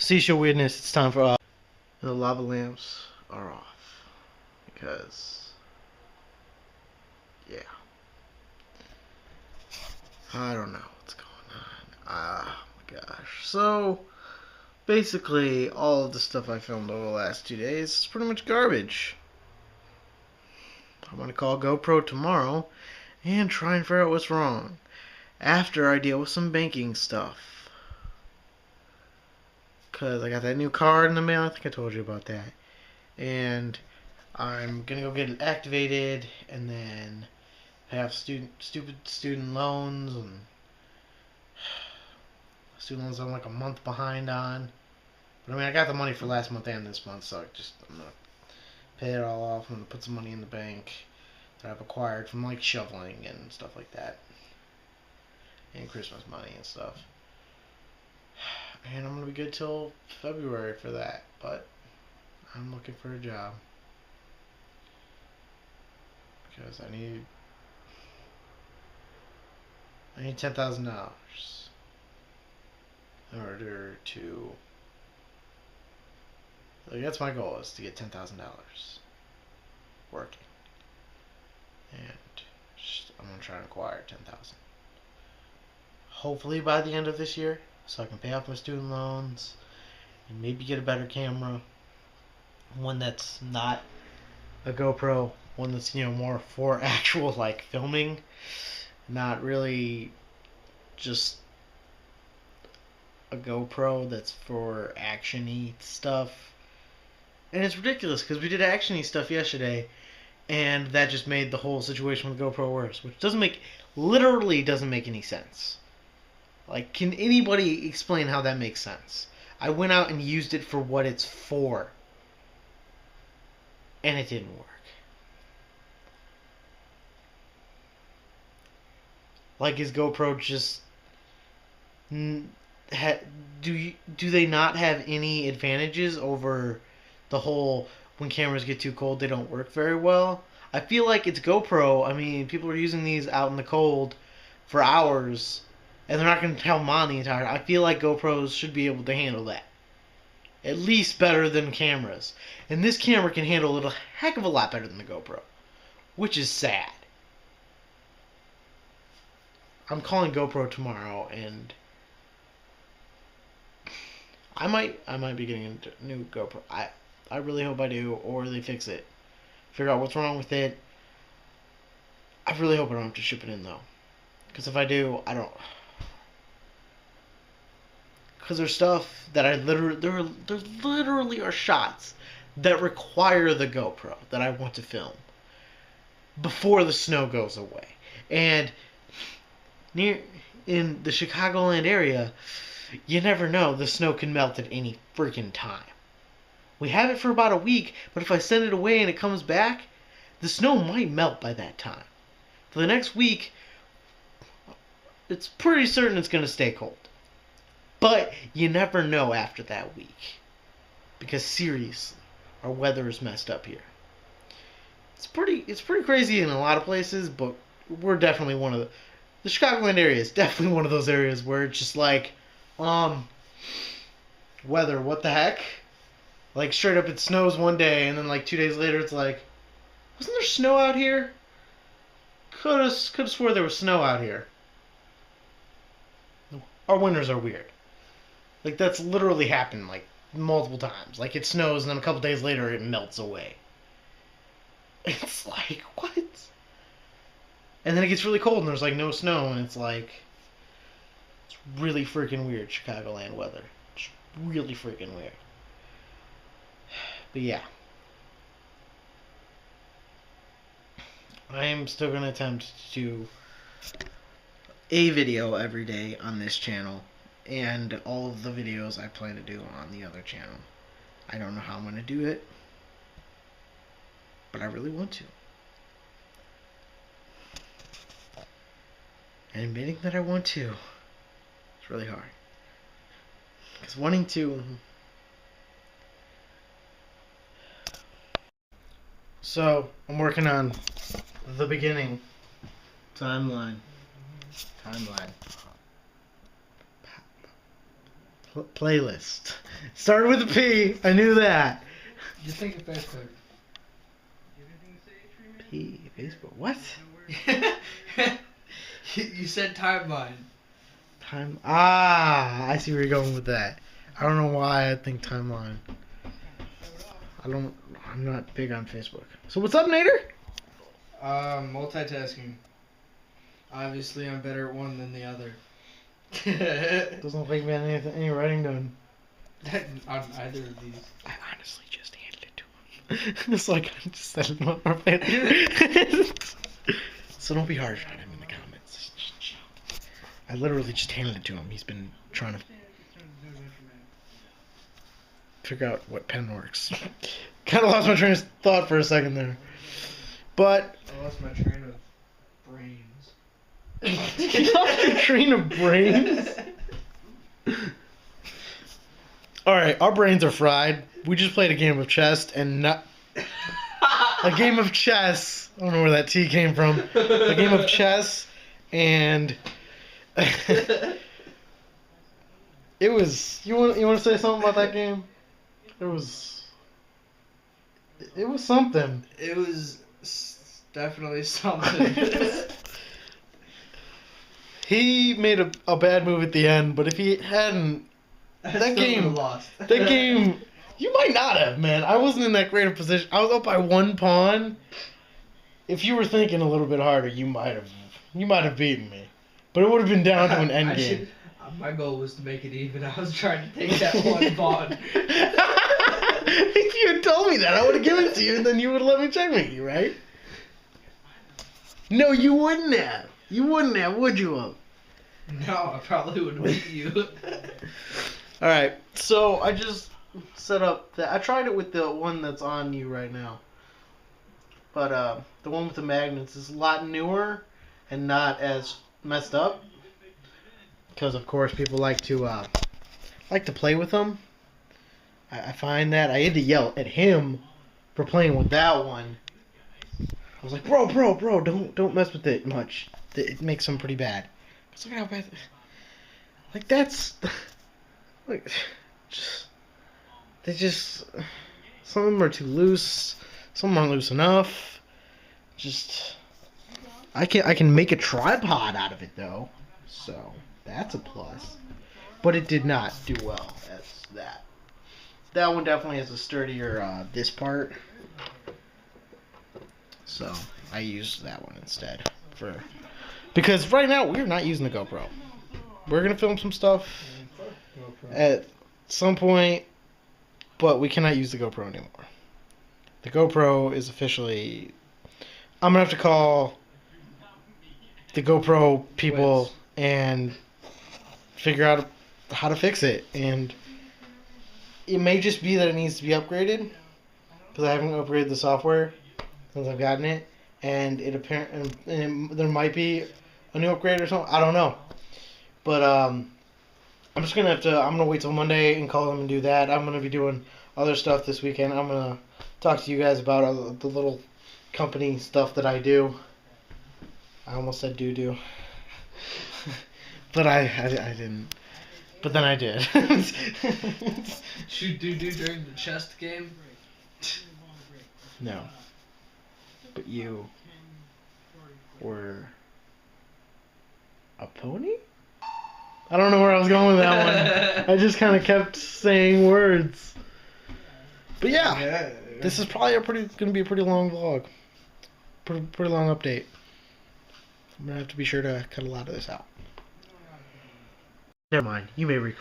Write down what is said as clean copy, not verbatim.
Seashore Weirdness, it's time for the lava lamps are off because yeah, I don't know what's going on. My gosh. So basically all of the stuff I filmed over the last 2 days is pretty much garbage. I'm gonna call GoPro tomorrow and try and figure out what's wrong after I deal with some banking stuff. Because I got that new card in the mail. I think I told you about that. And I'm going to go get it activated and then have stupid student loans. And student loans I'm like a month behind on. But I mean, I got the money for last month and this month, so I'm going to pay it all off. I'm going to put some money in the bank that I've acquired from like shoveling and stuff like that. And Christmas money and stuff. And I'm going to be good till February for that. But I'm looking for a job. Because I need $10,000 in order to... Like, that's my goal, is to get $10,000 working. And I'm going to try and acquire $10,000. Hopefully by the end of this year, so I can pay off my student loans and maybe get a better camera. One that's not a GoPro, one that's, more for actual like filming, not really just a GoPro that's for action-y stuff. And it's ridiculous because we did action-y stuff yesterday and that just made the whole situation with GoPro worse, which literally doesn't make any sense. Like, can anybody explain how that makes sense? I went out and used it for what it's for. And it didn't work. Like, is GoPro just... do they not have any advantages over the whole when cameras get too cold they don't work very well? I feel like it's GoPro. I mean, people are using these out in the cold for hours and they're not going to tell them on the entire time. I feel like GoPros should be able to handle that. At least better than cameras. And this camera can handle it a heck of a lot better than the GoPro. Which is sad. I'm calling GoPro tomorrow and I might be getting a new GoPro. I really hope I do, or they fix it. Figure out what's wrong with it. I really hope I don't have to ship it in though. Because if I do, I don't... Because there's stuff that there literally are shots that require the GoPro that I want to film before the snow goes away. And in the Chicagoland area, you never know, the snow can melt at any freaking time. We have it for about a week, but if I send it away and it comes back, the snow might melt by that time. For the next week, it's pretty certain it's going to stay cold. But you never know after that week. Because seriously, our weather is messed up here. It's pretty crazy in a lot of places, but we're definitely one of the Chicagoland area is definitely one of those areas where it's just like, weather, what the heck? Like, straight up it snows one day, and then like 2 days later it's like, wasn't there snow out here? Could've swore there was snow out here. Our winters are weird. Like, that's literally happened, like, multiple times. Like, it snows, and then a couple days later, it melts away. It's like, what? And then it gets really cold, and there's, like, no snow, and it's like... It's really freaking weird, Chicagoland weather. It's really freaking weird. But, yeah. I am still going to attempt to do a video every day on this channel. And all of the videos I plan to do on the other channel. I don't know how I'm going to do it, but I really want to. And admitting that I want to, it's really hard. Because wanting to... So, I'm working on the beginning timeline. Playlist. Started with a P. I knew that. You think of Facebook. P. Facebook. What? You said timeline. Time. Ah, I see where you're going with that. I don't know why I think timeline. I'm not big on Facebook. So what's up, Nader? Multitasking. Obviously, I'm better at one than the other. Doesn't look like we had any writing done. On either of these. I honestly just handed it to him. It's like I just said it on our face. So don't be harsh on him in the comments. I literally just handed it to him. He's been trying to figure out what pen works. Kind of lost my train of thought for a second there. But I lost my train of brains. you lost your train of brains? Alright, our brains are fried. We just played a game of chess and not... a game of chess. I don't know where that T came from. A game of chess and... it was... You want to say something about that game? It was something. It was definitely something. He made a bad move at the end, but if he hadn't... That game... lost. That game... You might not have, man. I wasn't in that great a position. I was up by one pawn. If you were thinking a little bit harder, you might have beaten me. But it would have been down to an end game. My goal was to make it even. I was trying to take that one pawn. If you had told me that, I would have given it to you, and then you would have let me checkmate you, right? No, you wouldn't have. You wouldn't have, would you? No, I probably would have beat you. Alright, so I just set up that. I tried it with the one that's on you right now. But the one with the magnets is a lot newer and not as messed up. Because of course people like to play with them. I find that I had to yell at him for playing with that one. I was like, bro, don't mess with it much. It makes them pretty bad. Cause look at how bad. Like that's, like, some of them are too loose. Some aren't loose enough. I can make a tripod out of it though, so that's a plus. But it did not do well as that. That one definitely has a sturdier this part. So I used that one instead because right now we're not using the GoPro. We're gonna film some stuff at some point, but we cannot use the GoPro anymore. The GoPro is officially... I'm gonna have to call the GoPro people and figure out how to fix it. And it may just be that it needs to be upgraded because I haven't upgraded the software since I've gotten it, and there might be a new upgrade or something. I don't know, but I'm just gonna I'm gonna wait till Monday and call them and do that. I'm gonna be doing other stuff this weekend. I'm gonna talk to you guys about the little company stuff that I do. I almost said do, but I didn't. But then I did. Shoot do during the chess game? No. But you were a pony? I don't know where I was going with that one. I just kind of kept saying words. But yeah, this is probably going to be a pretty long vlog. Pretty long update. I'm going to have to be sure to cut a lot of this out. Never mind. You may record.